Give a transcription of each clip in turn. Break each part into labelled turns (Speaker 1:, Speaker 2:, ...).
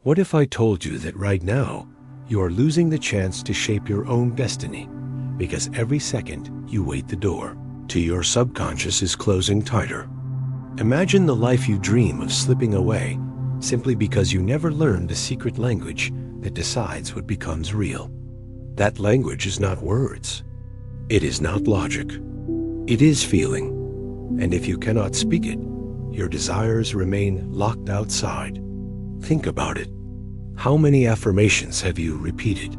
Speaker 1: What if I told you that right now, you are losing the chance to shape your own destiny because every second you wait the door to your subconscious is closing tighter? Imagine the life you dream of slipping away simply because you never learned the secret language that decides what becomes real. That language is not words. It is not logic. It is feeling. And if you cannot speak it, your desires remain locked outside. Think about it. How many affirmations have you repeated?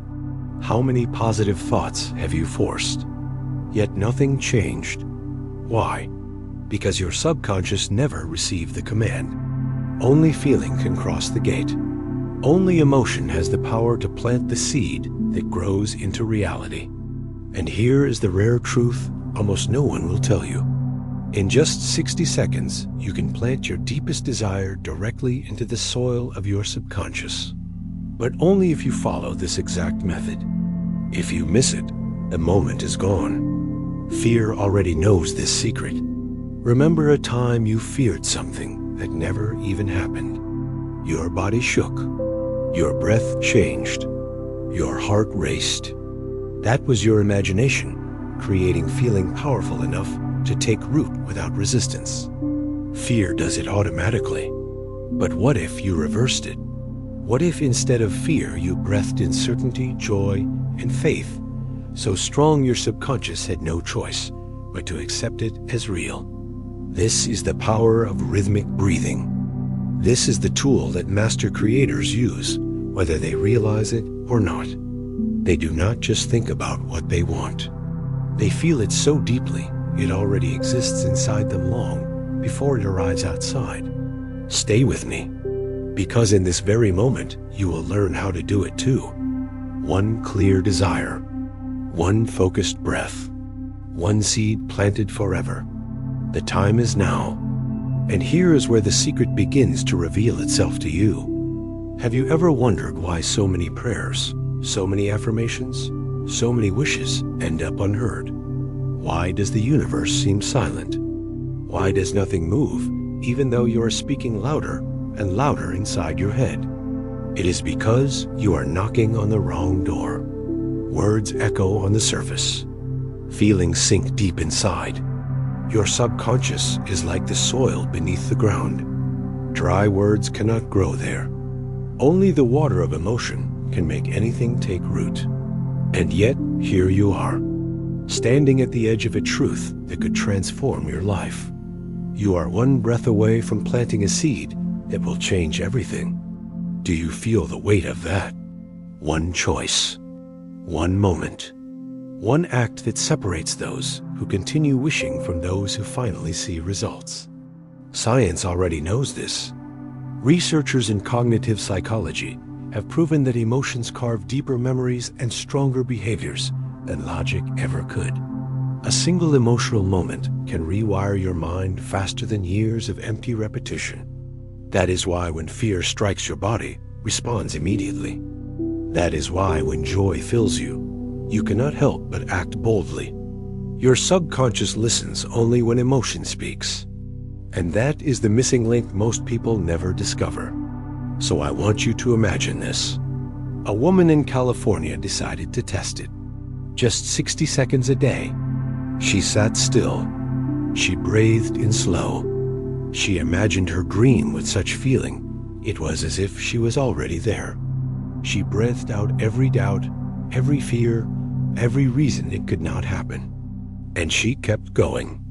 Speaker 1: How many positive thoughts have you forced? Yet nothing changed. Why? Because your subconscious never received the command. Only feeling can cross the gate. Only emotion has the power to plant the seed that grows into reality. And here is the rare truth almost no one will tell you. In just 60 seconds, you can plant your deepest desire directly into the soil of your subconscious. But only if you follow this exact method. If you miss it, the moment is gone. Fear already knows this secret. Remember a time you feared something that never even happened. Your body shook. Your breath changed. Your heart raced. That was your imagination, creating feeling powerful enough to take root without resistance. Fear does it automatically. But what if you reversed it? What if instead of fear you breathed in certainty, joy, and faith, so strong your subconscious had no choice but to accept it as real? This is the power of rhythmic breathing. This is the tool that master creators use, whether they realize it or not. They do not just think about what they want. They feel it so deeply, it already exists inside them long before it arrives outside. Stay with me, because in this very moment, you will learn how to do it too. One clear desire, one focused breath, one seed planted forever. The time is now, and here is where the secret begins to reveal itself to you. Have you ever wondered why so many prayers, so many affirmations, so many wishes end up unheard? Why does the universe seem silent? Why does nothing move, even though you are speaking louder and louder inside your head? It is because you are knocking on the wrong door. Words echo on the surface. Feelings sink deep inside. Your subconscious is like the soil beneath the ground. Dry words cannot grow there. Only the water of emotion can make anything take root. And yet, here you are, standing at the edge of a truth that could transform your life. You are one breath away from planting a seed that will change everything. Do you feel the weight of that? One choice, one moment, one act that separates those who continue wishing from those who finally see results. Science already knows this. Researchers in cognitive psychology have proven that emotions carve deeper memories and stronger behaviors than logic ever could. A single emotional moment can rewire your mind faster than years of empty repetition. That is why when fear strikes your body, responds immediately. That is why when joy fills you, you cannot help but act boldly. Your subconscious listens only when emotion speaks. And that is the missing link most people never discover. So I want you to imagine this. A woman in California decided to test it. Just 60 seconds a day. She sat still. She breathed in slow. She imagined her dream with such feeling, it was as if she was already there. She breathed out every doubt, every fear, every reason it could not happen. And she kept going,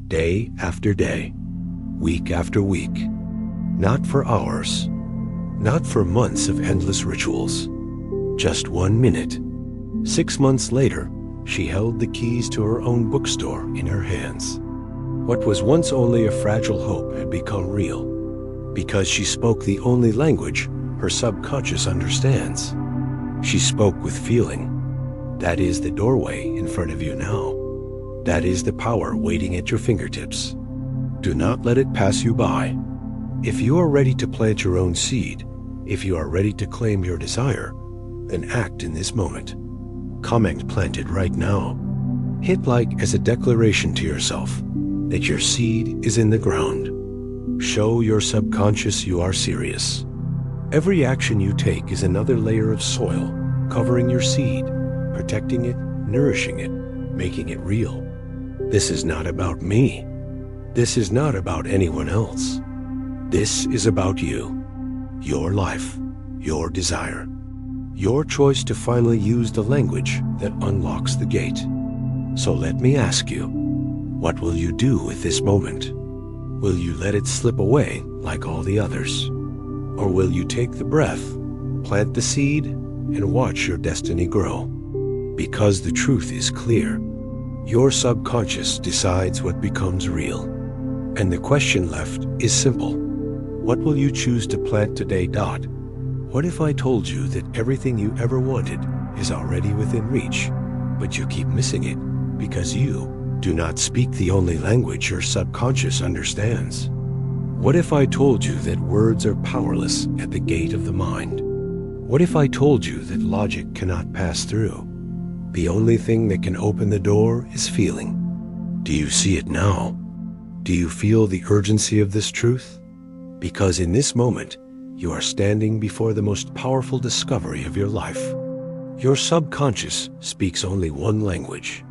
Speaker 1: day after day, week after week. Not for hours, not for months of endless rituals, just 1 minute. 6 months later, she held the keys to her own bookstore in her hands. What was once only a fragile hope had become real, because she spoke the only language her subconscious understands. She spoke with feeling. That is the doorway in front of you now. That is the power waiting at your fingertips. Do not let it pass you by. If you are ready to plant your own seed, if you are ready to claim your desire, then act in this moment. Comment planted right now. Hit like as a declaration to yourself that your seed is in the ground. Show your subconscious you are serious. Every action you take is another layer of soil, covering your seed, protecting it, nourishing it, making it real. This is not about me. This is not about anyone else. This is about you, your life, your desire, your choice to finally use the language that unlocks the gate. So let me ask you, what will you do with this moment? Will you let it slip away like all the others? Or will you take the breath, plant the seed, and watch your destiny grow? Because the truth is clear. Your subconscious decides what becomes real. And the question left is simple. What will you choose to plant today? What if I told you that everything you ever wanted is already within reach, but you keep missing it because you do not speak the only language your subconscious understands? What if I told you that words are powerless at the gate of the mind? What if I told you that logic cannot pass through? The only thing that can open the door is feeling. Do you see it now? Do you feel the urgency of this truth? Because in this moment, you are standing before the most powerful discovery of your life. Your subconscious speaks only one language,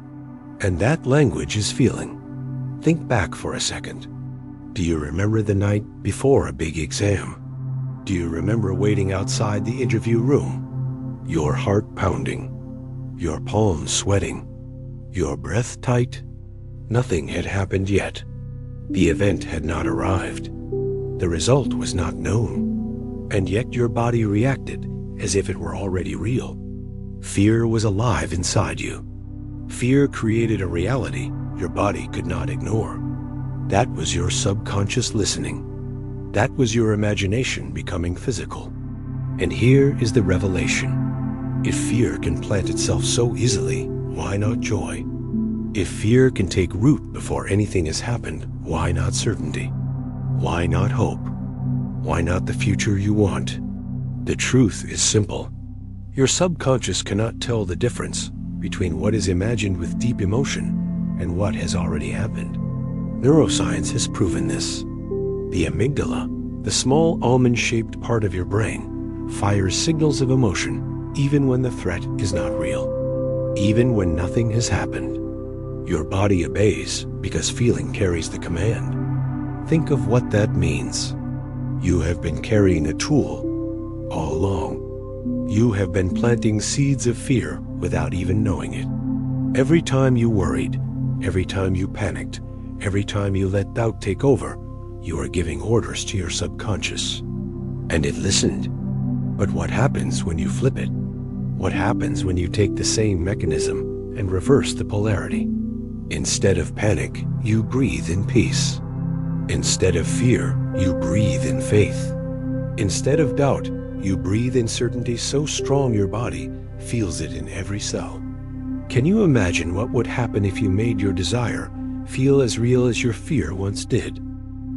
Speaker 1: and that language is feeling. Think back for a second. Do you remember the night before a big exam? Do you remember waiting outside the interview room? Your heart pounding, your palms sweating, your breath tight? Nothing had happened yet. The event had not arrived. The result was not known. And yet your body reacted as if it were already real. Fear was alive inside you. Fear created a reality your body could not ignore. That was your subconscious listening. That was your imagination becoming physical. And here is the revelation. If fear can plant itself so easily, why not joy? If fear can take root before anything has happened, why not certainty? Why not hope? Why not the future you want? The truth is simple. Your subconscious cannot tell the difference between what is imagined with deep emotion and what has already happened. Neuroscience has proven this. The amygdala, the small almond-shaped part of your brain, fires signals of emotion even when the threat is not real, even when nothing has happened. Your body obeys because feeling carries the command. Think of what that means. You have been carrying a tool all along. You have been planting seeds of fear without even knowing it. Every time you worried, every time you panicked, every time you let doubt take over, you are giving orders to your subconscious. And it listened. But what happens when you flip it? What happens when you take the same mechanism and reverse the polarity? Instead of panic, you breathe in peace. Instead of fear, you breathe in faith. Instead of doubt, you breathe in certainty so strong your body feels it in every cell. Can you imagine what would happen if you made your desire feel as real as your fear once did?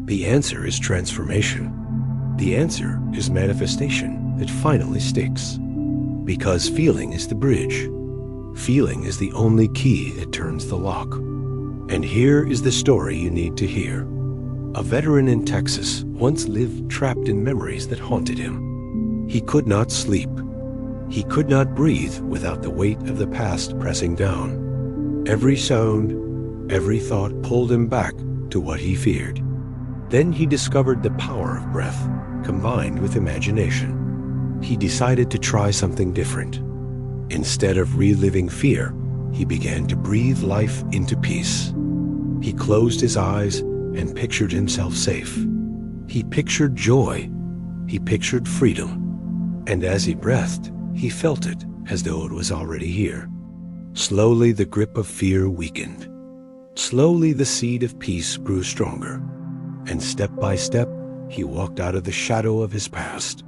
Speaker 1: The answer is transformation. The answer is manifestation that finally sticks. Because feeling is the bridge. Feeling is the only key that turns the lock. And here is the story you need to hear. A veteran in Texas once lived trapped in memories that haunted him. He could not sleep. He could not breathe without the weight of the past pressing down. Every sound, every thought pulled him back to what he feared. Then he discovered the power of breath, combined with imagination. He decided to try something different. Instead of reliving fear, he began to breathe life into peace. He closed his eyes and pictured himself safe. He pictured joy. He pictured freedom. And as he breathed, he felt it as though it was already here. Slowly the grip of fear weakened. Slowly the seed of peace grew stronger. And step by step, he walked out of the shadow of his past.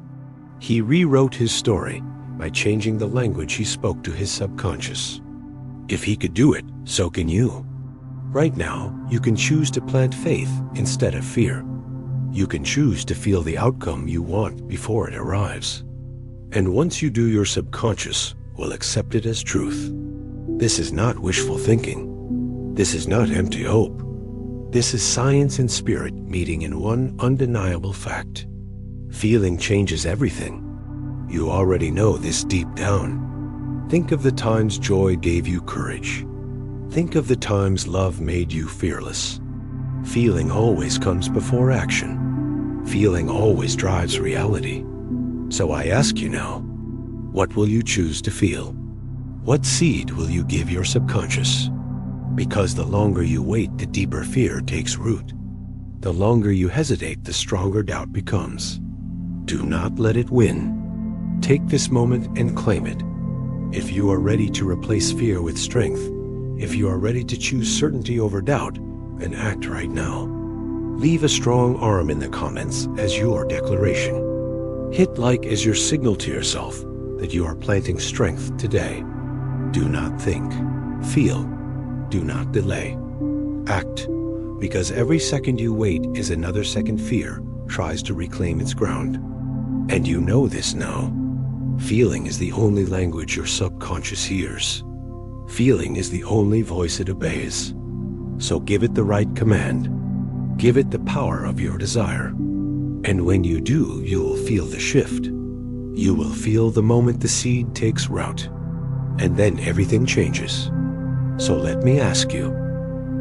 Speaker 1: He rewrote his story by changing the language he spoke to his subconscious. If he could do it, so can you. Right now, you can choose to plant faith instead of fear. You can choose to feel the outcome you want before it arrives. And once you do, your subconscious will accept it as truth. This is not wishful thinking. This is not empty hope. This is science and spirit meeting in one undeniable fact. Feeling changes everything. You already know this deep down. Think of the times joy gave you courage. Think of the times love made you fearless. Feeling always comes before action. Feeling always drives reality. So I ask you now, what will you choose to feel? What seed will you give your subconscious? Because the longer you wait, the deeper fear takes root. The longer you hesitate, the stronger doubt becomes. Do not let it win. Take this moment and claim it. If you are ready to replace fear with strength, if you are ready to choose certainty over doubt, then act right now. Leave a strong arm in the comments as your declaration. Hit like as your signal to yourself that you are planting strength today. Do not think, feel, do not delay. Act, because every second you wait is another second fear tries to reclaim its ground. And you know this now. Feeling is the only language your subconscious hears. Feeling is the only voice it obeys. So give it the right command. Give it the power of your desire. And when you do, you will feel the shift. You will feel the moment the seed takes root. And then everything changes. So let me ask you,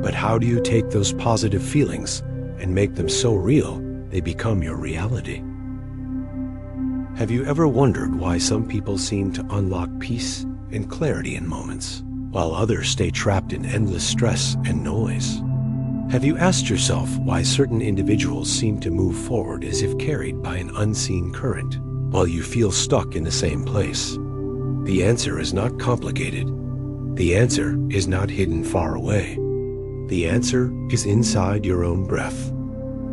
Speaker 1: but how do you take those positive feelings and make them so real they become your reality? Have you ever wondered why some people seem to unlock peace and clarity in moments, while others stay trapped in endless stress and noise? Have you asked yourself why certain individuals seem to move forward as if carried by an unseen current, while you feel stuck in the same place? The answer is not complicated. The answer is not hidden far away. The answer is inside your own breath.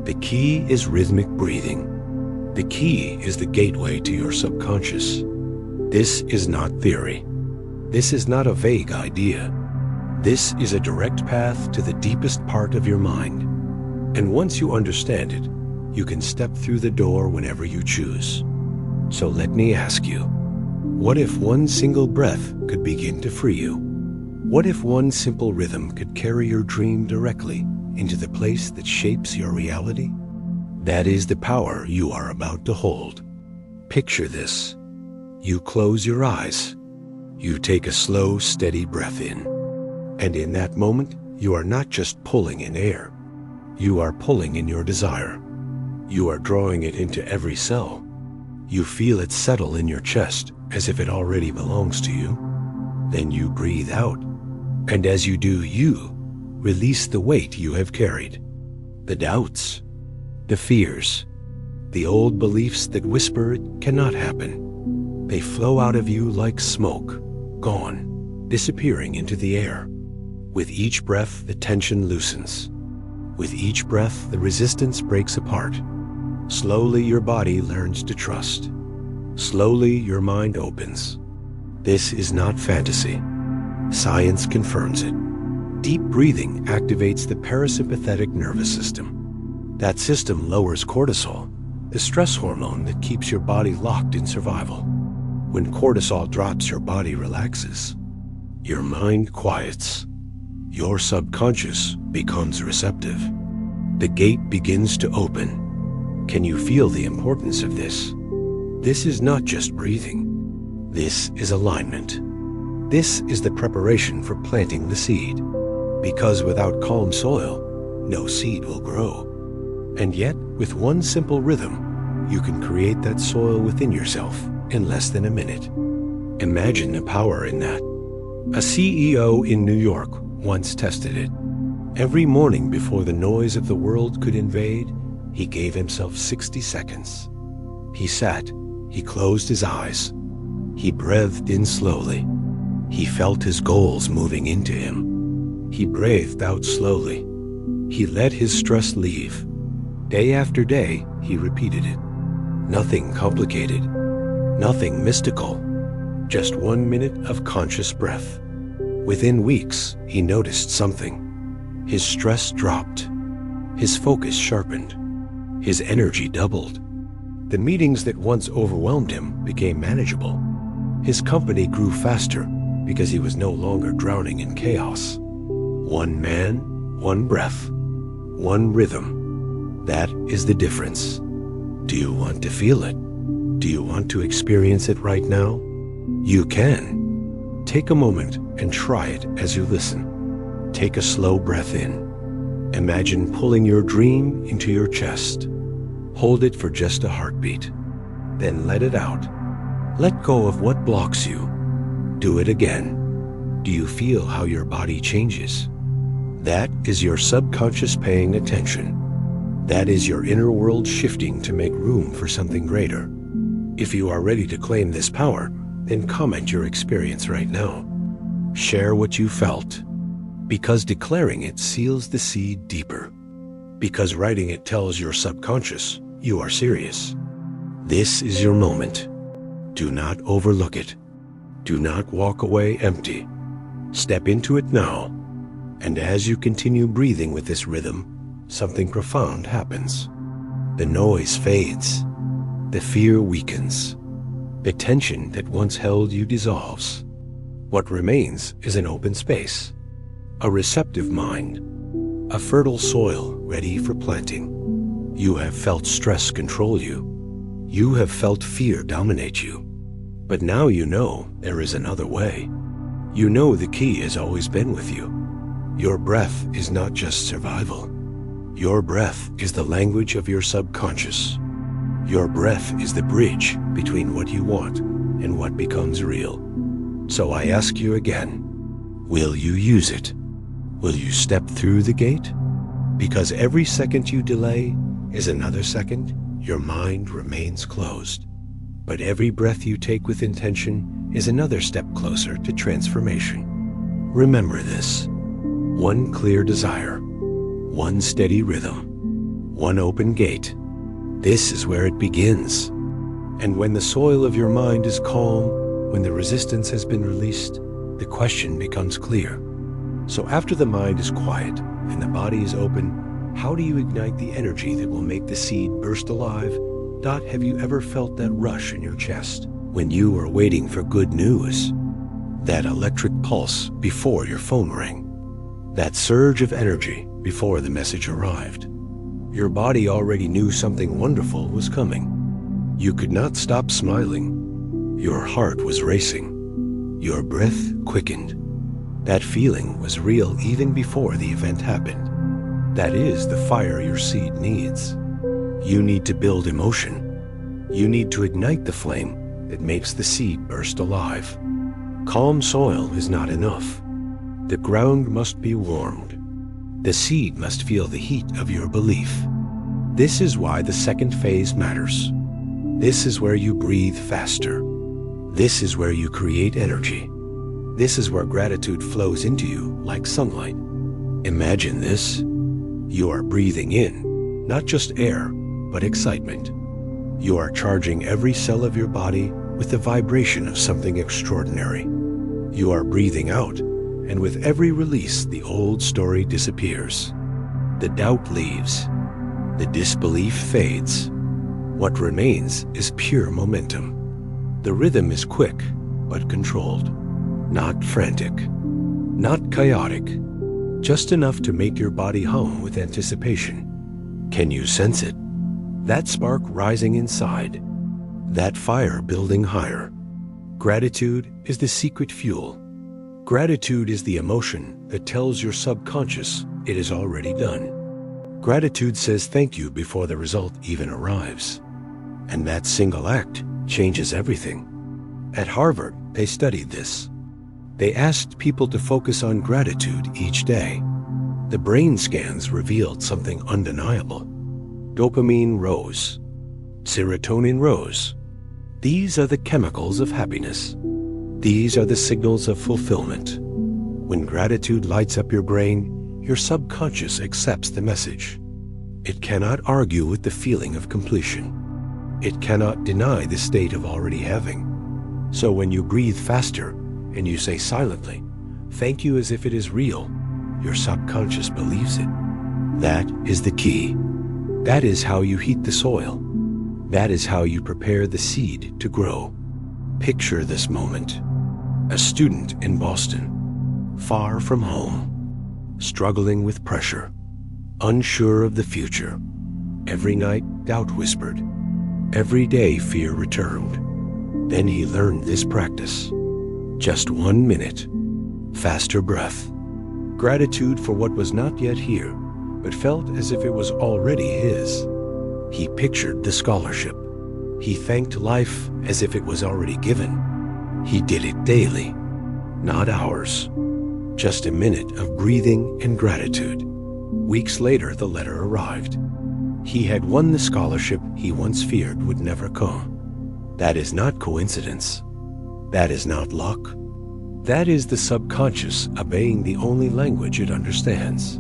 Speaker 1: The key is rhythmic breathing. The key is the gateway to your subconscious. This is not theory. This is not a vague idea. This is a direct path to the deepest part of your mind. And once you understand it, you can step through the door whenever you choose. So let me ask you, what if one single breath could begin to free you? What if one simple rhythm could carry your dream directly into the place that shapes your reality? That is the power you are about to hold. Picture this. You close your eyes. You take a slow, steady breath in. And in that moment, you are not just pulling in air. You are pulling in your desire. You are drawing it into every cell. You feel it settle in your chest as if it already belongs to you. Then you breathe out. And as you do, you release the weight you have carried. The doubts, the fears, the old beliefs that whisper it cannot happen. They flow out of you like smoke, gone, disappearing into the air. With each breath, the tension loosens. With each breath, the resistance breaks apart. Slowly, your body learns to trust. Slowly, your mind opens. This is not fantasy. Science confirms it. Deep breathing activates the parasympathetic nervous system. That system lowers cortisol, the stress hormone that keeps your body locked in survival. When cortisol drops, your body relaxes. Your mind quiets. Your subconscious becomes receptive. The gate begins to open. Can you feel the importance of this? This is not just breathing. This is alignment. This is the preparation for planting the seed. Because without calm soil, no seed will grow. And yet, with one simple rhythm, you can create that soil within yourself in less than a minute. Imagine the power in that. A CEO in New York once tested it. Every morning before the noise of the world could invade, he gave himself 60 seconds. He sat, he closed his eyes. He breathed in slowly. He felt his goals moving into him. He breathed out slowly. He let his stress leave. Day after day, he repeated it. Nothing complicated, nothing mystical, just 1 minute of conscious breath. Within weeks, he noticed something. His stress dropped. His focus sharpened. His energy doubled. The meetings that once overwhelmed him became manageable. His company grew faster because he was no longer drowning in chaos. One man, one breath, one rhythm. That is the difference. Do you want to feel it? Do you want to experience it right now? You can. Take a moment and try it as you listen. Take a slow breath in. Imagine pulling your dream into your chest. Hold it for just a heartbeat. Then let it out. Let go of what blocks you. Do it again. Do you feel how your body changes? That is your subconscious paying attention. That is your inner world shifting to make room for something greater. If you are ready to claim this power, then comment your experience right now. Share what you felt. Because declaring it seals the seed deeper. Because writing it tells your subconscious you are serious. This is your moment. Do not overlook it. Do not walk away empty. Step into it now. And as you continue breathing with this rhythm, something profound happens. The noise fades. The fear weakens. The tension that once held you dissolves. What remains is an open space, a receptive mind, a fertile soil ready for planting. You have felt stress control you. You have felt fear dominate you. But now you know there is another way. You know the key has always been with you. Your breath is not just survival. Your breath is the language of your subconscious. Your breath is the bridge between what you want and what becomes real. So I ask you again, will you use it? Will you step through the gate? Because every second you delay is another second your mind remains closed. But every breath you take with intention is another step closer to transformation. Remember this. One clear desire, one steady rhythm, one open gate. This is where it begins. And when the soil of your mind is calm, when the resistance has been released, the question becomes clear. So after the mind is quiet and the body is open, how do you ignite the energy that will make the seed burst alive? Have you ever felt that rush in your chest when you were waiting for good news? That electric pulse before your phone rang? That surge of energy before the message arrived? Your body already knew something wonderful was coming. You could not stop smiling. Your heart was racing. Your breath quickened. That feeling was real even before the event happened. That is the fire your seed needs. You need to build emotion. You need to ignite the flame that makes the seed burst alive. Calm soil is not enough. The ground must be warmed. The seed must feel the heat of your belief. This is why the second phase matters. This is where you breathe faster. This is where you create energy. This is where gratitude flows into you like sunlight. Imagine this. You are breathing in, not just air, but excitement. You are charging every cell of your body with the vibration of something extraordinary. You are breathing out, and with every release, the old story disappears. The doubt leaves. The disbelief fades. What remains is pure momentum. The rhythm is quick, but controlled. Not frantic. Not chaotic. Just enough to make your body hum with anticipation. Can you sense it? That spark rising inside. That fire building higher. Gratitude is the secret fuel. Gratitude is the emotion that tells your subconscious it is already done. Gratitude says thank you before the result even arrives. And that single act changes everything. At Harvard, they studied this. They asked people to focus on gratitude each day. The brain scans revealed something undeniable. Dopamine rose. Serotonin rose. These are the chemicals of happiness. These are the signals of fulfillment. When gratitude lights up your brain, your subconscious accepts the message. It cannot argue with the feeling of completion. It cannot deny the state of already having. So when you breathe faster and you say silently, thank you as if it is real, your subconscious believes it. That is the key. That is how you heat the soil. That is how you prepare the seed to grow. Picture this moment. A student in Boston, far from home, struggling with pressure, unsure of the future. Every night, doubt whispered, Every day fear returned. Then he learned this practice. Just 1 minute. Faster breath. Gratitude for what was not yet here, but felt as if it was already his. He pictured the scholarship. He thanked life as if it was already given. He did it daily, not hours. Just a minute of breathing and gratitude. Weeks later, the letter arrived. He had won the scholarship he once feared would never come. That is not coincidence. That is not luck. That is the subconscious obeying the only language it understands.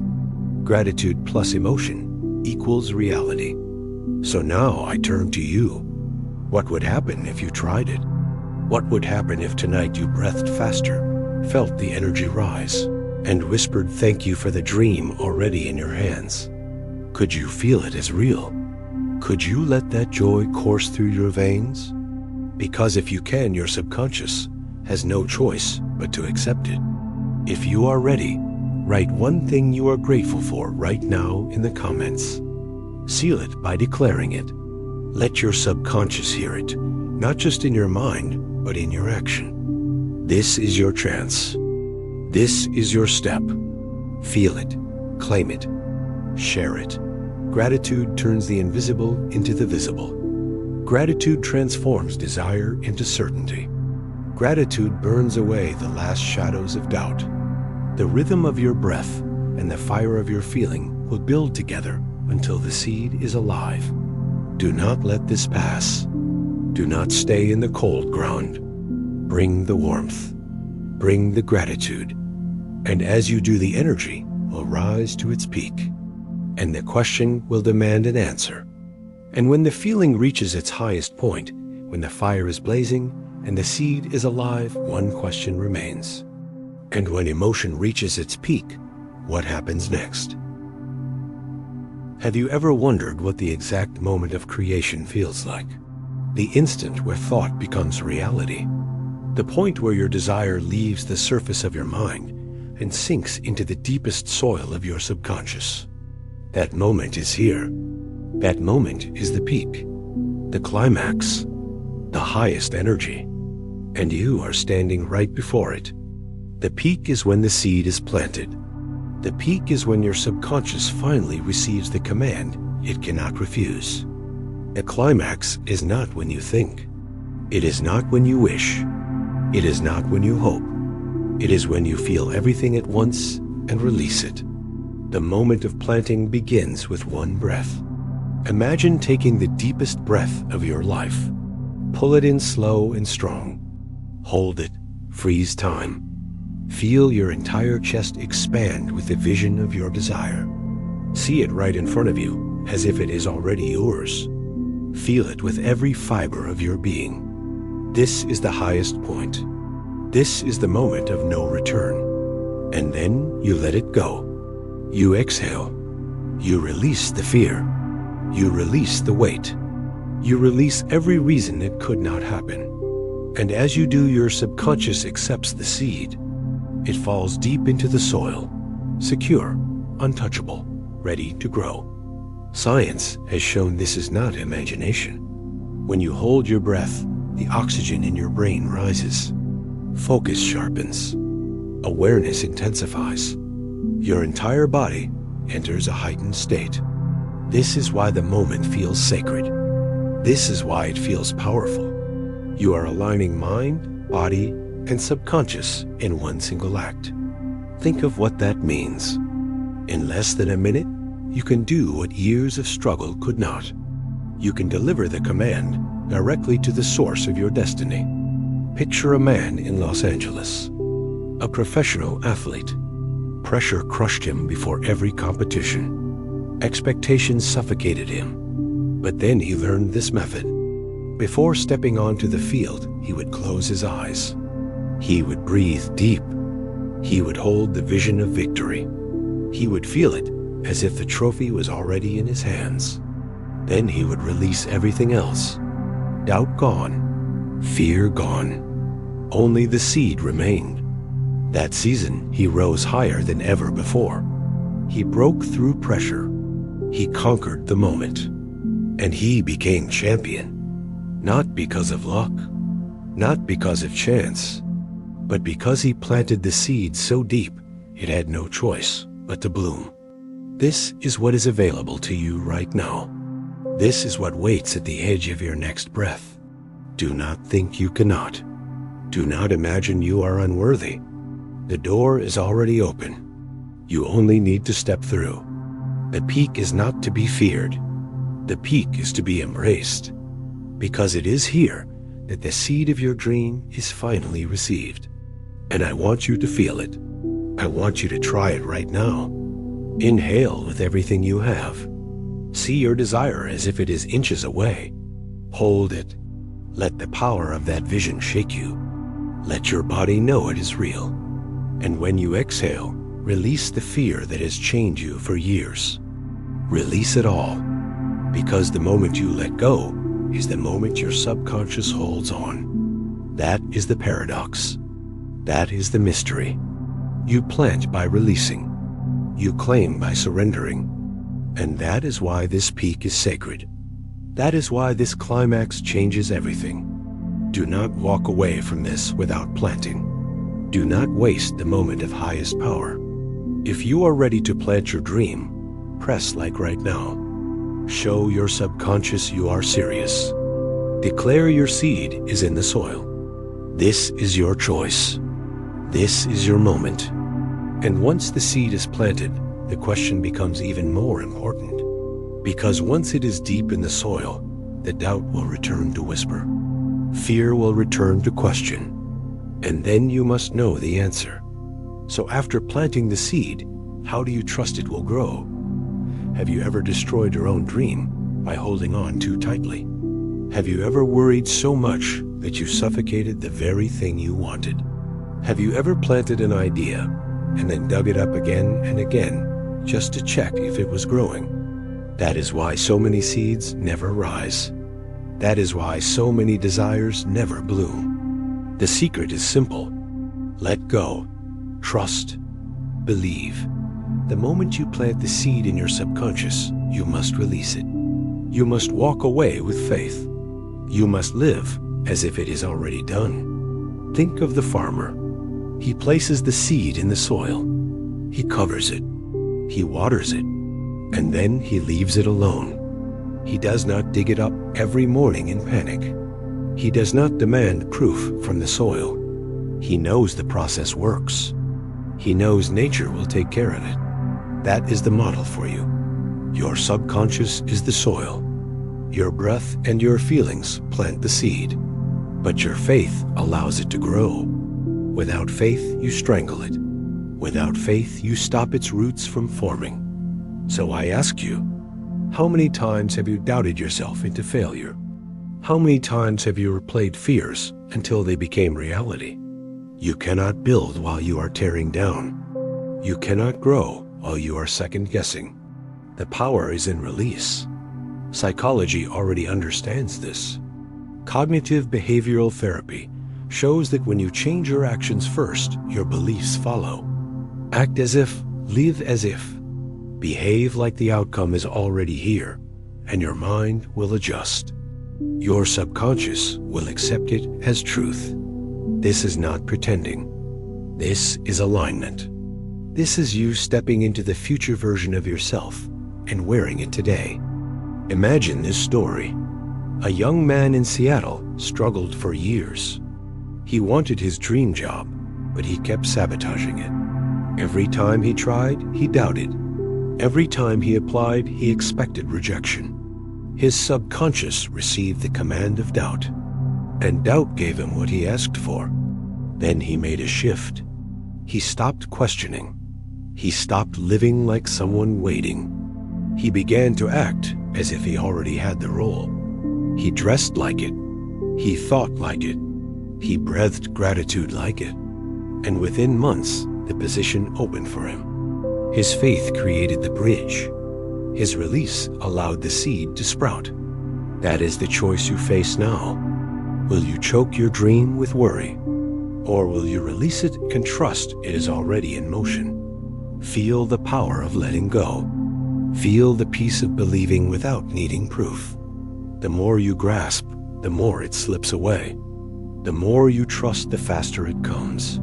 Speaker 1: Gratitude plus emotion equals reality. So now I turn to you. What would happen if you tried it? What would happen if tonight you breathed faster, felt the energy rise, and whispered thank you for the dream already in your hands? Could you feel it as real? Could you let that joy course through your veins? Because if you can, your subconscious has no choice but to accept it. If you are ready, write one thing you are grateful for right now in the comments. Seal it by declaring it. Let your subconscious hear it, not just in your mind, but in your action. This is your chance. This is your step. Feel it, claim it, share it. Gratitude turns the invisible into the visible. Gratitude transforms desire into certainty. Gratitude burns away the last shadows of doubt. The rhythm of your breath and the fire of your feeling will build together until the seed is alive. Do not let this pass. Do not stay in the cold ground. Bring the warmth. Bring the gratitude. And as you do, the energy will rise to its peak, and the question will demand an answer. And when the feeling reaches its highest point, when the fire is blazing and the seed is alive, one question remains. And when emotion reaches its peak, what happens next? Have you ever wondered what the exact moment of creation feels like? The instant where thought becomes reality. The point where your desire leaves the surface of your mind and sinks into the deepest soil of your subconscious. That moment is here. That moment is the peak, the climax, the highest energy, and you are standing right before it. The peak is when the seed is planted. The peak is when your subconscious finally receives the command it cannot refuse. A climax is not when you think. It is not when you wish. It is not when you hope. It is when you feel everything at once and release it. The moment of planting begins with one breath. Imagine taking the deepest breath of your life. Pull it in slow and strong. Hold it. Freeze time. Feel your entire chest expand with the vision of your desire. See it right in front of you, as if it is already yours. Feel it with every fiber of your being. This is the highest point. This is the moment of no return. And then you let it go. You exhale. You release the fear. You release the weight. You release every reason it could not happen. And as you do, your subconscious accepts the seed. It falls deep into the soil, secure, untouchable, ready to grow. Science has shown this is not imagination. When you hold your breath, the oxygen in your brain rises. Focus sharpens. Awareness intensifies. Your entire body enters a heightened state. This is why the moment feels sacred. This is why it feels powerful. You are aligning mind, body, and subconscious in one single act. Think of what that means. In less than a minute, you can do what years of struggle could not. You can deliver the command directly to the source of your destiny. Picture a man in Los Angeles, a professional athlete. Pressure crushed him before every competition. Expectations suffocated him. But then he learned this method. Before stepping onto the field, he would close his eyes. He would breathe deep. He would hold the vision of victory. He would feel it as if the trophy was already in his hands. Then he would release everything else. Doubt gone, fear gone. Only the seed remained. That season, he rose higher than ever before. He broke through pressure. He conquered the moment. And he became champion. Not because of luck, not because of chance, but because he planted the seed so deep it had no choice but to bloom. This is what is available to you right now. This is what waits at the edge of your next breath. Do not think you cannot. Do not imagine you are unworthy. The door is already open. You only need to step through. The peak is not to be feared. The peak is to be embraced, because it is here that the seed of your dream is finally received. And I want you to feel it. I want you to try it right now. Inhale with everything you have. See your desire as if it is inches away. Hold it. Let the power of that vision shake you. Let your body know it is real. And when you exhale, release the fear that has chained you for years. Release it all, because the moment you let go is the moment your subconscious holds on. That is the paradox. That is the mystery. You plant by releasing. You claim by surrendering. And that is why this peak is sacred. That is why this climax changes everything. Do not walk away from this without planting. Do not waste the moment of highest power. If you are ready to plant your dream, press like right now. Show your subconscious you are serious. Declare your seed is in the soil. This is your choice. This is your moment. And once the seed is planted, the question becomes even more important. Because once it is deep in the soil, the doubt will return to whisper. Fear will return to question. And then you must know the answer. So after planting the seed, how do you trust it will grow? Have you ever destroyed your own dream by holding on too tightly? Have you ever worried so much that you suffocated the very thing you wanted? Have you ever planted an idea and then dug it up again and again just to check if it was growing? That is why so many seeds never rise. That is why so many desires never bloom. The secret is simple. Let go. Trust. Believe. The moment you plant the seed in your subconscious, you must release it. You must walk away with faith. You must live as if it is already done. Think of the farmer. He places the seed in the soil. He covers it. He waters it. And then he leaves it alone. He does not dig it up every morning in panic. He does not demand proof from the soil. He knows the process works. He knows nature will take care of it. That is the model for you. Your subconscious is the soil. Your breath and your feelings plant the seed, but your faith allows it to grow. Without faith, you strangle it. Without faith, you stop its roots from forming. So I ask you, how many times have you doubted yourself into failure? How many times have you replayed fears until they became reality? You cannot build while you are tearing down. You cannot grow while you are second-guessing. The power is in release. Psychology already understands this. Cognitive behavioral therapy shows that when you change your actions first, your beliefs follow. Act as if, live as if. Behave like the outcome is already here, and your mind will adjust. Your subconscious will accept it as truth. This is not pretending. This is alignment. This is you stepping into the future version of yourself and wearing it today. Imagine this story. A young man in Seattle struggled for years. He wanted his dream job, but he kept sabotaging it. Every time he tried, he doubted. Every time he applied, he expected rejection. His subconscious received the command of doubt, and doubt gave him what he asked for. Then he made a shift. He stopped questioning. He stopped living like someone waiting. He began to act as if he already had the role. He dressed like it. He thought like it. He breathed gratitude like it. And within months, the position opened for him. His faith created the bridge. His release allowed the seed to sprout. That is the choice you face now. Will you choke your dream with worry? Or will you release it and trust it is already in motion? Feel the power of letting go. Feel the peace of believing without needing proof. The more you grasp, the more it slips away. The more you trust, the faster it comes.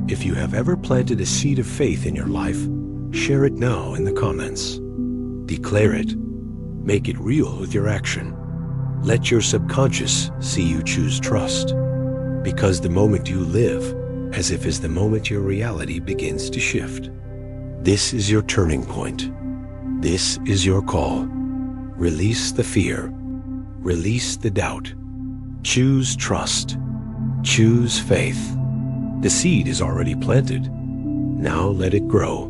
Speaker 1: If you have ever planted a seed of faith in your life, share it now in the comments. Declare it. Make it real with your action. Let your subconscious see you choose trust. Because the moment you live, as if is the moment your reality begins to shift. This is your turning point. This is your call. Release the fear. Release the doubt. Choose trust. Choose faith. The seed is already planted. Now let it grow.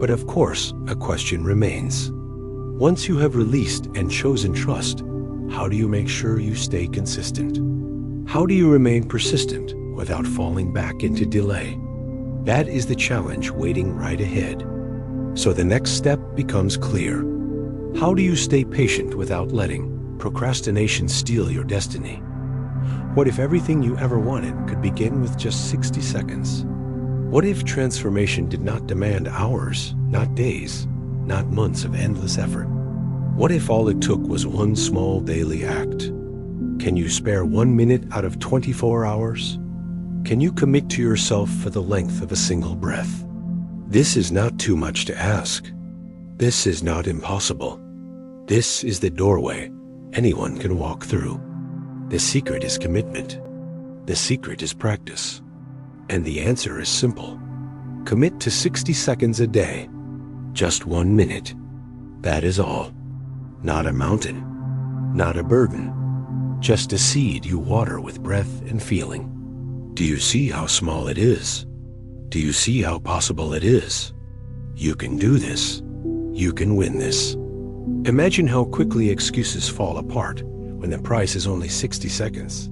Speaker 1: But of course, a question remains. Once you have released and chosen trust, how do you make sure you stay consistent? How do you remain persistent without falling back into delay? That is the challenge waiting right ahead. So the next step becomes clear. How do you stay patient without letting procrastination steal your destiny? What if everything you ever wanted could begin with just 60 seconds? What if transformation did not demand hours, not days, not months of endless effort? What if all it took was one small daily act? Can you spare 1 minute out of 24 hours? Can you commit to yourself for the length of a single breath? This is not too much to ask. This is not impossible. This is the doorway anyone can walk through. The secret is commitment. The secret is practice. And the answer is simple. Commit to 60 seconds a day. Just 1 minute. That is all. Not a mountain. Not a burden. Just a seed you water with breath and feeling. Do you see how small it is? Do you see how possible it is? You can do this. You can win this. Imagine how quickly excuses fall apart when the price is only 60 seconds.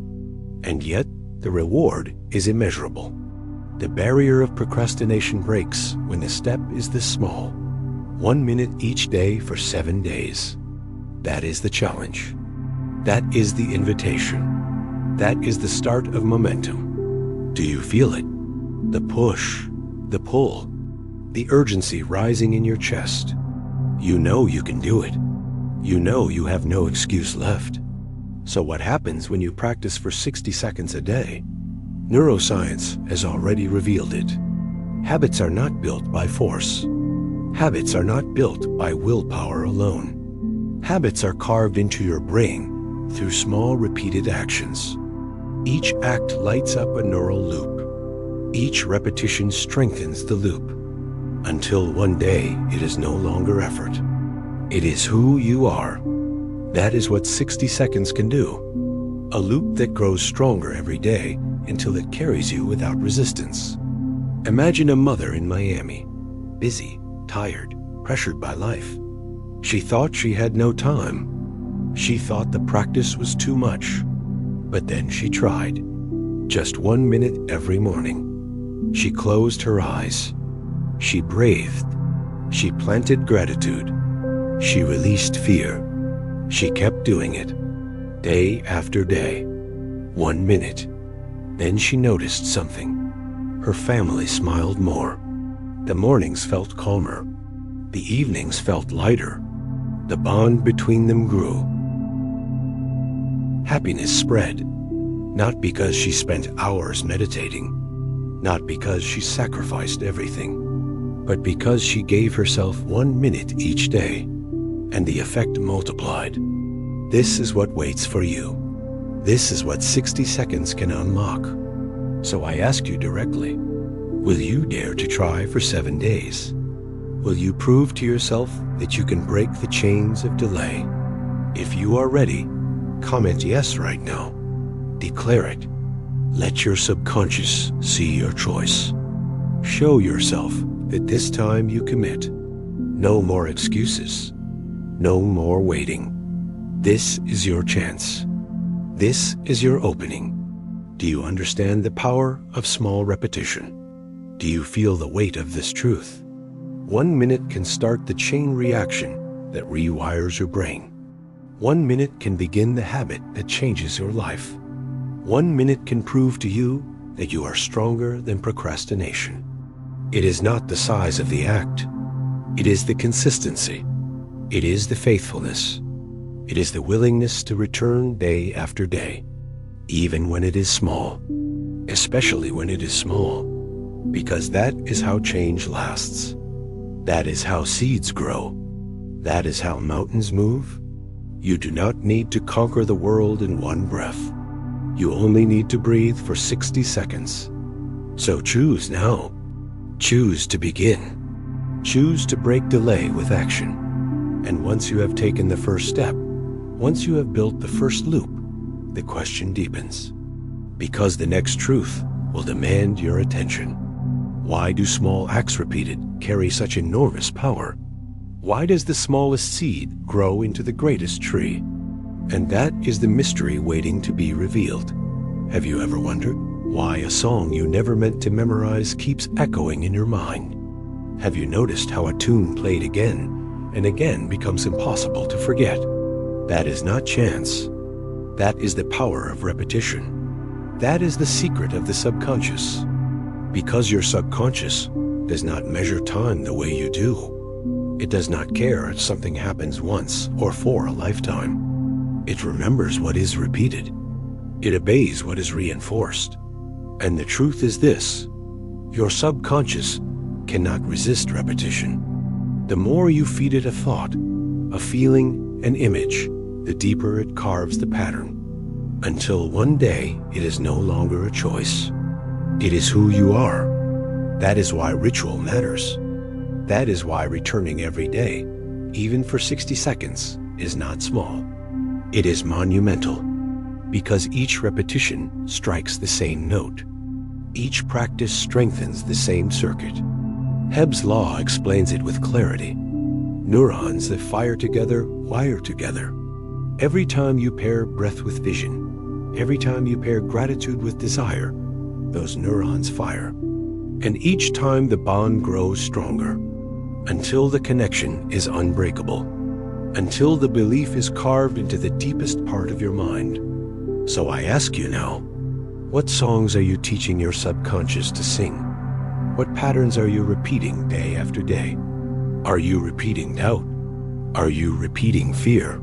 Speaker 1: And yet, the reward is immeasurable. The barrier of procrastination breaks when the step is this small. 1 minute each day for 7 days. That is the challenge. That is the invitation. That is the start of momentum. Do you feel it? The push, the pull, the urgency rising in your chest. You know you can do it. You know you have no excuse left. So what happens when you practice for 60 seconds a day? Neuroscience has already revealed it. Habits are not built by force. Habits are not built by willpower alone. Habits are carved into your brain through small repeated actions. Each act lights up a neural loop. Each repetition strengthens the loop, until one day it is no longer effort. It is who you are. That is what 60 seconds can do. A loop that grows stronger every day until it carries you without resistance. Imagine a mother in Miami, busy, tired, pressured by life. She thought she had no time. She thought the practice was too much. But then she tried. Just 1 minute every morning. She closed her eyes. She breathed. She planted gratitude. She released fear. She kept doing it, day after day, 1 minute. Then she noticed something. Her family smiled more. The mornings felt calmer. The evenings felt lighter. The bond between them grew. Happiness spread, not because she spent hours meditating, not because she sacrificed everything, but because she gave herself 1 minute each day, and the effect multiplied. This is what waits for you. This is what 60 seconds can unlock. So I ask you directly, will you dare to try for 7 days? Will you prove to yourself that you can break the chains of delay? If you are ready, comment yes right now. Declare it. Let your subconscious see your choice. Show yourself that this time you commit. No more excuses. No more waiting. This is your chance. This is your opening. Do you understand the power of small repetition? Do you feel the weight of this truth? 1 minute can start the chain reaction that rewires your brain. 1 minute can begin the habit that changes your life. 1 minute can prove to you that you are stronger than procrastination. It is not the size of the act. It is the consistency. It is the faithfulness. It is the willingness to return day after day, even when it is small, especially when it is small, because that is how change lasts. That is how seeds grow. That is how mountains move. You do not need to conquer the world in one breath. You only need to breathe for 60 seconds. So choose now. Choose to begin. Choose to break delay with action. And once you have taken the first step, once you have built the first loop, the question deepens. Because the next truth will demand your attention. Why do small acts repeated carry such enormous power? Why does the smallest seed grow into the greatest tree? And that is the mystery waiting to be revealed. Have you ever wondered why a song you never meant to memorize keeps echoing in your mind? Have you noticed how a tune played again and again becomes impossible to forget? That is not chance. That is the power of repetition. That is the secret of the subconscious. Because your subconscious does not measure time the way you do. It does not care if something happens once or for a lifetime. It remembers what is repeated. It obeys what is reinforced. And the truth is this: your subconscious cannot resist repetition. The more you feed it a thought, a feeling, an image, the deeper it carves the pattern, until one day it is no longer a choice. It is who you are. That is why ritual matters. That is why returning every day, even for 60 seconds, is not small. It is monumental, because each repetition strikes the same note. Each practice strengthens the same circuit. Hebb's law explains it with clarity. Neurons that fire together wire together. Every time you pair breath with vision, every time you pair gratitude with desire, those neurons fire. And each time the bond grows stronger, until the connection is unbreakable, until the belief is carved into the deepest part of your mind. So I ask you now, what songs are you teaching your subconscious to sing? What patterns are you repeating day after day? Are you repeating doubt? Are you repeating fear?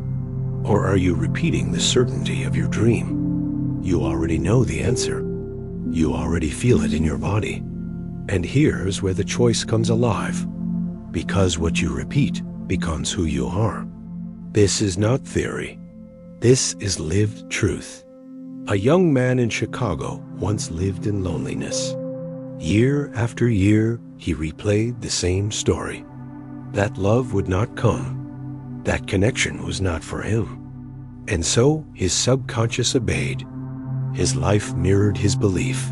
Speaker 1: Or are you repeating the certainty of your dream? You already know the answer. You already feel it in your body. And here's where the choice comes alive. Because what you repeat becomes who you are. This is not theory. This is lived truth. A young man in Chicago once lived in loneliness. Year after year, he replayed the same story. That love would not come. That connection was not for him. And so his subconscious obeyed. His life mirrored his belief.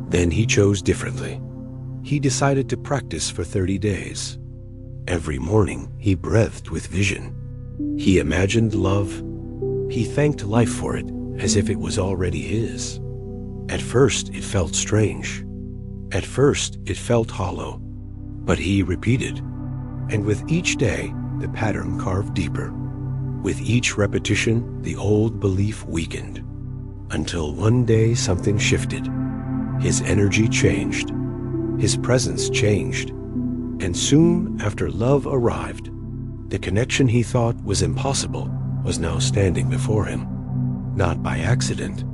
Speaker 1: Then he chose differently. He decided to practice for 30 days. Every morning, he breathed with vision. He imagined love. He thanked life for it as if it was already his. At first, it felt strange. At first, it felt hollow. But he repeated. And with each day, the pattern carved deeper. With each repetition, the old belief weakened. Until one day something shifted. His energy changed. His presence changed. And soon after love arrived, the connection he thought was impossible was now standing before him. Not by accident,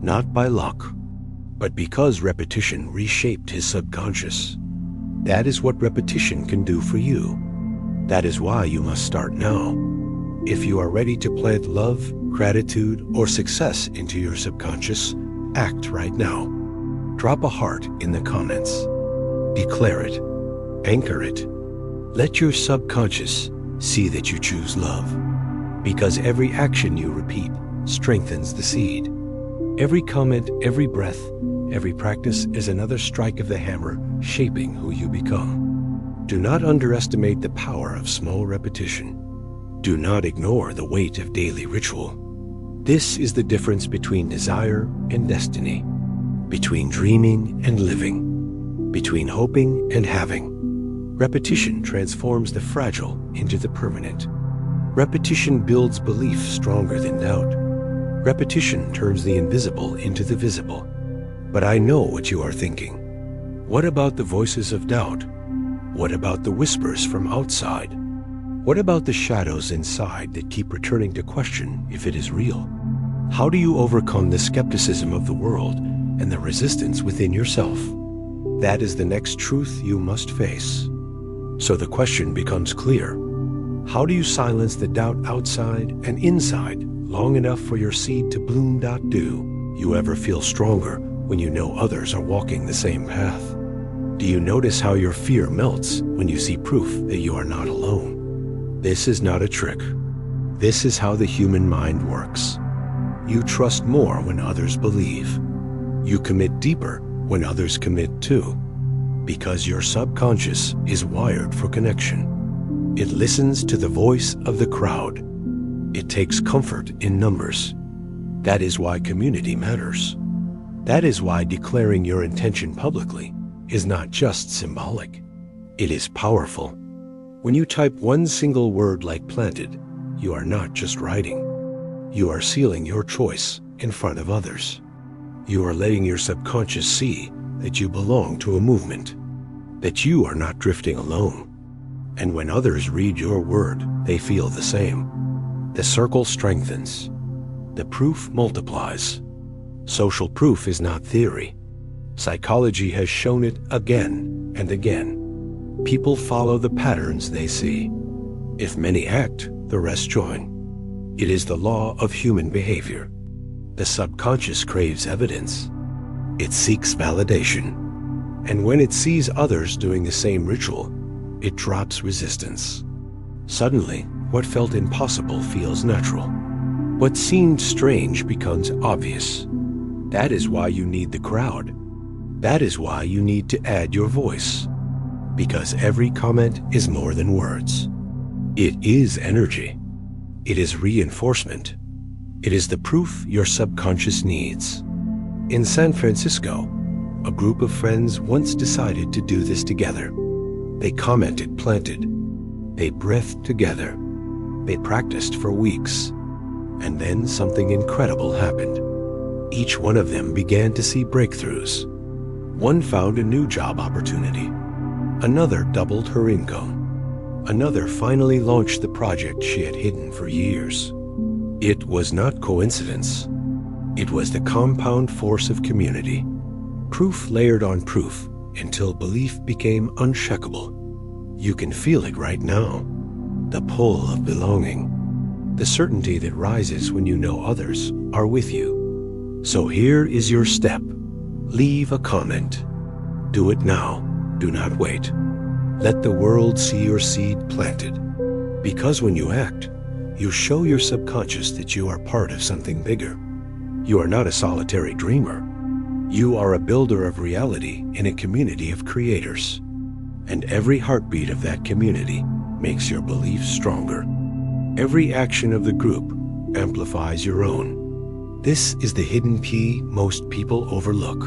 Speaker 1: not by luck, but because repetition reshaped his subconscious. That is what repetition can do for you. That is why you must start now. If you are ready to plant love, gratitude, or success into your subconscious, act right now. Drop a heart in the comments. Declare it. Anchor it. Let your subconscious see that you choose love. Because every action you repeat strengthens the seed. Every comment, every breath, every practice is another strike of the hammer shaping who you become. Do not underestimate the power of small repetition. Do not ignore the weight of daily ritual. This is the difference between desire and destiny, between dreaming and living, between hoping and having. Repetition transforms the fragile into the permanent. Repetition builds belief stronger than doubt. Repetition turns the invisible into the visible. But I know what you are thinking. What about the voices of doubt? What about the whispers from outside? What about the shadows inside that keep returning to question if it is real? How do you overcome the skepticism of the world and the resistance within yourself? That is the next truth you must face. So the question becomes clear. How do you silence the doubt outside and inside long enough for your seed to bloom? Do you ever feel stronger when you know others are walking the same path? Do you notice how your fear melts when you see proof that you are not alone? This is not a trick. This is how the human mind works. You trust more when others believe. You commit deeper when others commit too, because your subconscious is wired for connection. It listens to the voice of the crowd. It takes comfort in numbers. That is why community matters. That is why declaring your intention publicly is not just symbolic. It is powerful. When you type one single word like planted, you are not just writing. You are sealing your choice in front of others. You are letting your subconscious see that you belong to a movement, that you are not drifting alone. And when others read your word, they feel the same. The circle strengthens. The proof multiplies. Social proof is not theory. Psychology has shown it again and again. People follow the patterns they see. If many act, the rest join. It is the law of human behavior. The subconscious craves evidence. It seeks validation. And when it sees others doing the same ritual, it drops resistance. Suddenly, what felt impossible feels natural. What seemed strange becomes obvious. That is why you need the crowd. That is why you need to add your voice. Because every comment is more than words. It is energy. It is reinforcement. It is the proof your subconscious needs. In San Francisco, a group of friends once decided to do this together. They commented planted. They breathed together. They practiced for weeks. And then something incredible happened. Each one of them began to see breakthroughs. One found a new job opportunity. Another doubled her income. Another finally launched the project she had hidden for years. It was not coincidence. It was the compound force of community. Proof layered on proof until belief became unshakable. You can feel it right now. The pull of belonging. The certainty that rises when you know others are with you. So here is your step. Leave a comment. Do it now. Do not wait. Let the world see your seed planted. Because when you act, you show your subconscious that you are part of something bigger. You are not a solitary dreamer. You are a builder of reality in a community of creators. And every heartbeat of that community makes your belief stronger. Every action of the group amplifies your own. This is the hidden key most people overlook.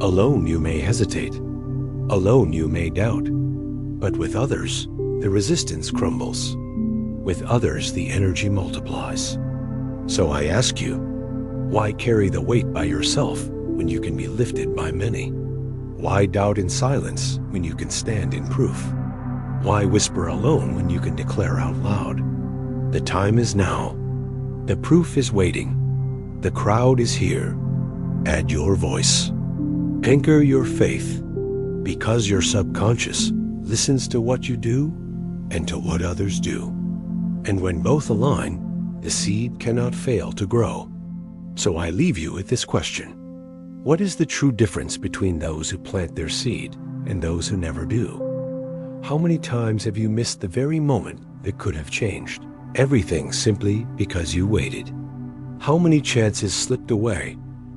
Speaker 1: Alone you may hesitate. Alone you may doubt. But with others, the resistance crumbles. With others, the energy multiplies. So I ask you, why carry the weight by yourself when you can be lifted by many? Why doubt in silence when you can stand in proof? Why whisper alone when you can declare out loud? The time is now. The proof is waiting. The crowd is here. Add your voice. Anchor your faith, because your subconscious listens to what you do and to what others do. And when both align, the seed cannot fail to grow. So I leave you with this question. What is the true difference between those who plant their seed and those who never do? How many times have you missed the very moment that could have changed everything simply because you waited? How many chances slipped away,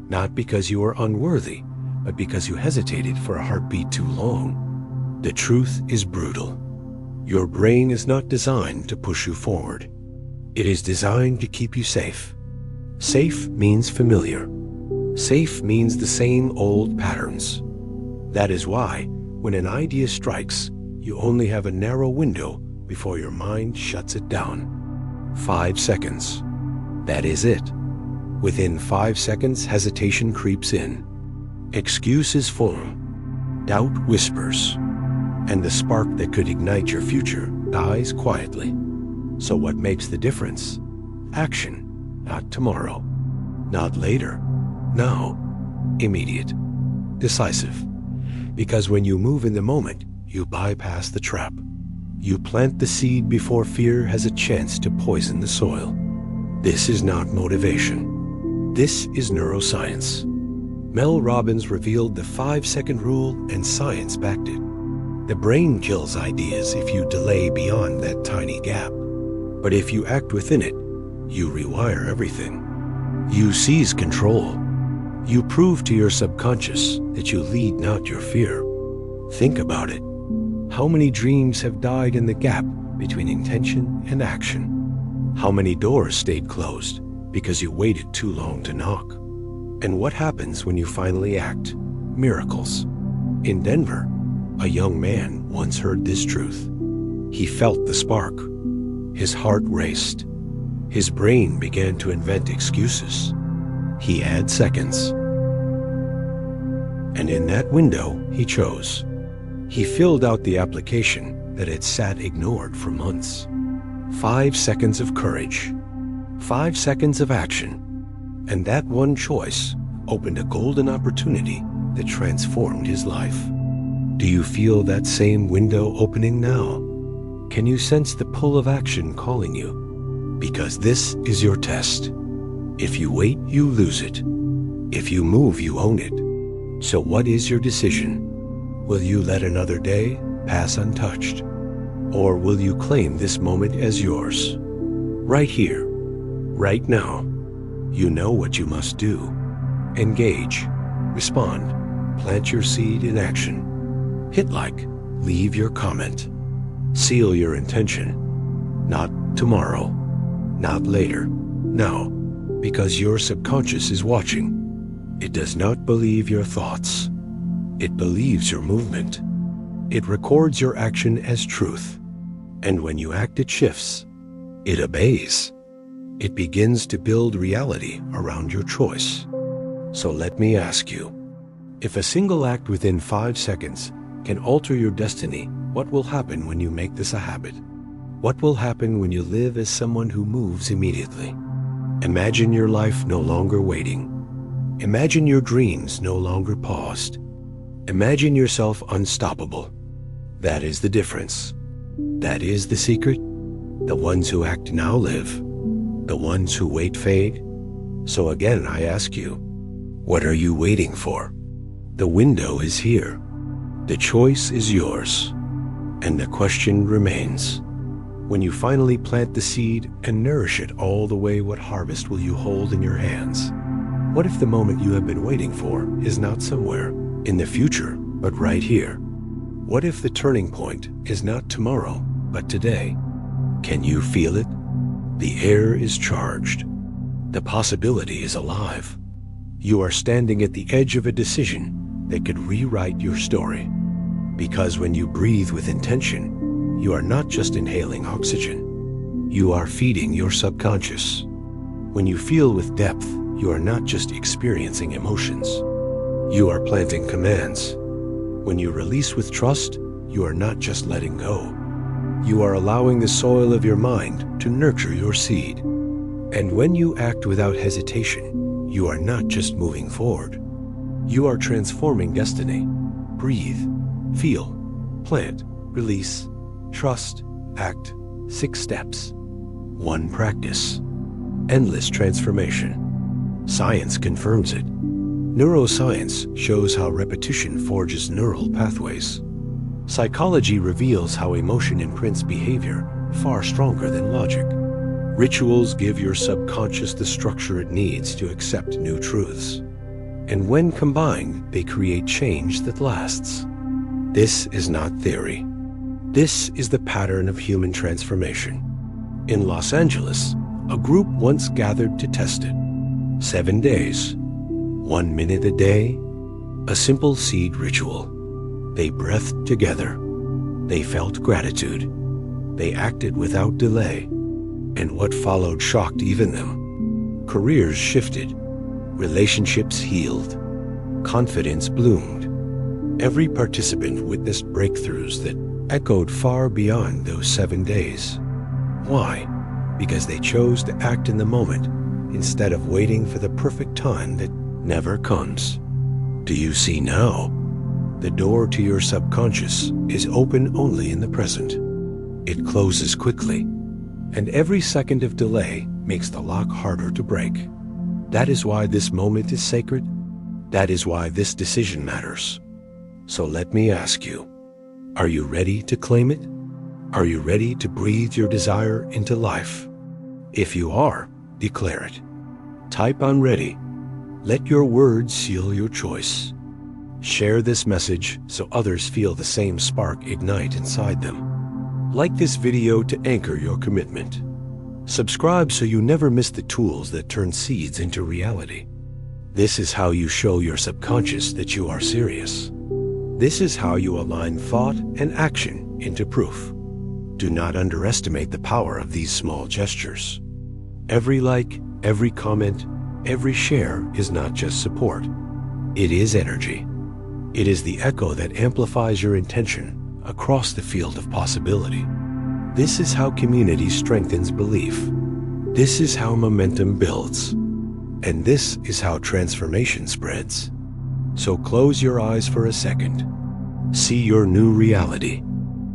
Speaker 1: not because you were unworthy, but because you hesitated for a heartbeat too long? The truth is brutal. Your brain is not designed to push you forward. It is designed to keep you safe. Safe means familiar. Safe means the same old patterns. That is why, when an idea strikes, you only have a narrow window before your mind shuts it down. 5 seconds. That is it. Within 5 seconds, hesitation creeps in. Excuses form. Doubt whispers. And the spark that could ignite your future dies quietly. So what makes the difference? Action, not tomorrow, not later, now, immediate, decisive. Because when you move in the moment, you bypass the trap. You plant the seed before fear has a chance to poison the soil. This is not motivation. This is neuroscience. Mel Robbins revealed the 5-second rule, and science backed it. The brain kills ideas if you delay beyond that tiny gap. But if you act within it, you rewire everything. You seize control. You prove to your subconscious that you lead not your fear. Think about it. How many dreams have died in the gap between intention and action? How many doors stayed closed because you waited too long to knock? And what happens when you finally act? Miracles. In Denver, a young man once heard this truth. He felt the spark. His heart raced. His brain began to invent excuses. He had seconds. And in that window, he chose. He filled out the application that had sat ignored for months. 5 seconds of courage. 5 seconds of action. And that one choice opened a golden opportunity that transformed his life. Do you feel that same window opening now? Can you sense the pull of action calling you? Because this is your test. If you wait, you lose it. If you move, you own it. So what is your decision? Will you let another day pass untouched? Or will you claim this moment as yours? Right here, right now. You know what you must do. Engage, respond, plant your seed in action. Hit like, leave your comment. Seal your intention. Not tomorrow, not later, now, because your subconscious is watching. It does not believe your thoughts. It believes your movement. It records your action as truth. And when you act, it shifts. It obeys. It begins to build reality around your choice. So let me ask you, if a single act within 5 seconds can alter your destiny, what will happen when you make this a habit? What will happen when you live as someone who moves immediately? Imagine your life no longer waiting. Imagine your dreams no longer paused. Imagine yourself unstoppable. That is the difference. That is the secret. The ones who act now live. The ones who wait fade. So again, I ask you, what are you waiting for? The window is here. The choice is yours. And the question remains, when you finally plant the seed and nourish it all the way, what harvest will you hold in your hands? What if the moment you have been waiting for is not somewhere in the future, but right here? What if the turning point is not tomorrow, but today? Can you feel it? The air is charged. The possibility is alive. You are standing at the edge of a decision that could rewrite your story. Because when you breathe with intention, you are not just inhaling oxygen. You are feeding your subconscious. When you feel with depth, you are not just experiencing emotions. You are planting commands. When you release with trust, you are not just letting go. You are allowing the soil of your mind to nurture your seed. And when you act without hesitation, you are not just moving forward. You are transforming destiny. Breathe, feel, plant, release, trust, act. 6 steps. 1 practice. Endless transformation. Science confirms it. Neuroscience shows how repetition forges neural pathways. Psychology reveals how emotion imprints behavior far stronger than logic. Rituals give your subconscious the structure it needs to accept new truths. And when combined, they create change that lasts. This is not theory. This is the pattern of human transformation. In Los Angeles, a group once gathered to test it. 7 days, 1 minute a day, a simple seed ritual. They breathed together. They felt gratitude. They acted without delay. And what followed shocked even them. Careers shifted. Relationships healed. Confidence bloomed. Every participant witnessed breakthroughs that echoed far beyond those 7 days. Why? Because they chose to act in the moment instead of waiting for the perfect time that never comes. Do you see now? The door to your subconscious is open only in the present. It closes quickly, and every second of delay makes the lock harder to break. That is why this moment is sacred. That is why this decision matters. So let me ask you, are you ready to claim it? Are you ready to breathe your desire into life? If you are, declare it. Type "I'm ready." Let your words seal your choice. Share this message so others feel the same spark ignite inside them. Like this video to anchor your commitment. Subscribe so you never miss the tools that turn seeds into reality. This is how you show your subconscious that you are serious. This is how you align thought and action into proof. Do not underestimate the power of these small gestures. Every like, every comment, every share is not just support. It is energy. It is the echo that amplifies your intention across the field of possibility. This is how community strengthens belief. This is how momentum builds. And this is how transformation spreads. So close your eyes for a second. See your new reality.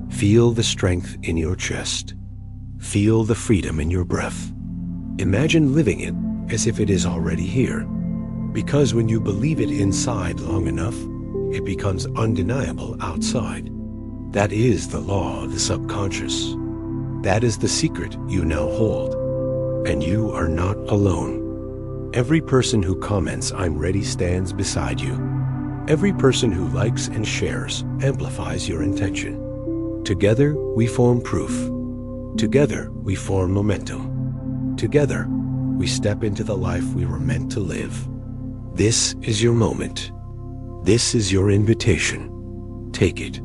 Speaker 1: Feel the strength in your chest. Feel the freedom in your breath. Imagine living it as if it is already here. Because when you believe it inside long enough, it becomes undeniable outside. That is the law of the subconscious. That is the secret you now hold. And you are not alone. Every person who comments "I'm ready" stands beside you. Every person who likes and shares amplifies your intention. Together we form proof. Together we form momentum. Together we step into the life we were meant to live. This is your moment. This is your invitation. Take it.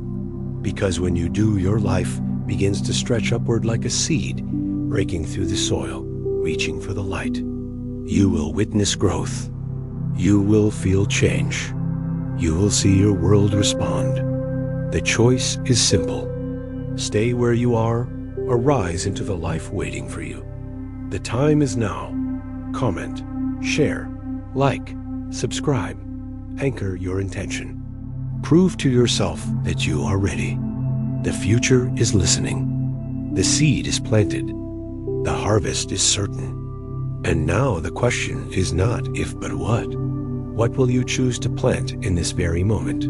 Speaker 1: Because when you do, your life begins to stretch upward like a seed, breaking through the soil, reaching for the light. You will witness growth. You will feel change. You will see your world respond. The choice is simple. Stay where you are or rise into the life waiting for you. The time is now. Comment, share, like, subscribe, anchor your intention. Prove to yourself that you are ready. The future is listening. The seed is planted. The harvest is certain. And now the question is not if but what. What will you choose to plant in this very moment?